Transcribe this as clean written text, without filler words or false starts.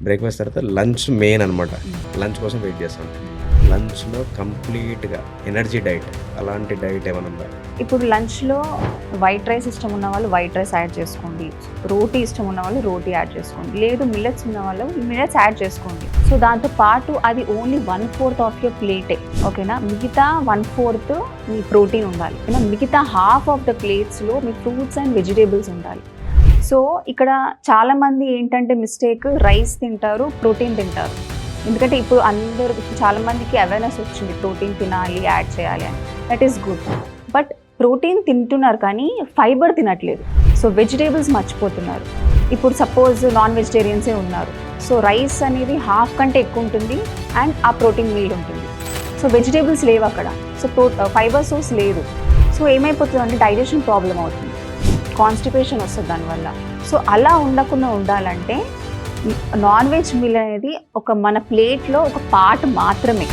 Breakfast తర్వాత lunch main అనమాట. Lunch కోసం వెయిట్ చేస్తాను. లంచ్లో కంప్లీట్గా ఎనర్జీ డైట్, అలాంటి డైట్ ఏమైనా ఉందా? ఇప్పుడు లంచ్లో వైట్ రైస్ ఇష్టం ఉన్న వాళ్ళు వైట్ రైస్ యాడ్ చేసుకోండి, రోటీ ఇష్టం ఉన్న వాళ్ళు రోటీ యాడ్ చేసుకోండి, లేదు మిల్లెట్స్ ఉన్న వాళ్ళు మిల్లెట్స్ యాడ్ చేసుకోండి. సో దాంతో పాటు అది ఓన్లీ 1/4 ఆఫ్ యువర్ ప్లేటే, ఓకేనా. మిగతా 1/4 మీ ప్రోటీన్ ఉండాలి, ఓకేనా. మిగతా హాఫ్ ఆఫ్ ద ప్లేట్స్లో మీ ఫ్రూట్స్ అండ్ వెజిటేబుల్స్ ఉండాలి. సో ఇక్కడ చాలామంది ఏంటంటే మిస్టేక్, రైస్ తింటారు, ప్రోటీన్ తింటారు. ఎందుకంటే ఇప్పుడు అందరూ చాలామందికి అవేర్నెస్ వచ్చింది ప్రోటీన్ తినాలి, యాడ్ చేయాలి అని. That is good, but protein తింటున్నారు కానీ ఫైబర్ తినట్లేదు. సో వెజిటేబుల్స్ మర్చిపోతున్నారు. ఇప్పుడు సపోజ్ నాన్ వెజిటేరియన్సే ఉన్నారు, సో రైస్ అనేది హాఫ్ కంటే ఎక్కువ ఉంటుంది అండ్ ఆ ప్రోటీన్ మీల్ ఉంటుంది. సో వెజిటేబుల్స్ లేవు అక్కడ, సో ఫైబర్ సోర్స్ లేదు. సో ఏమైపోతుంది అంటే డైజెషన్ ప్రాబ్లం అవుతుంది, కాన్స్టిపేషన్ వస్తుంది దానివల్ల. సో అలా ఉండకుండా ఉండాలంటే నాన్ వెజ్ మీల్ అనేది ఒక మన ప్లేట్లో ఒక పార్ట్ మాత్రమే.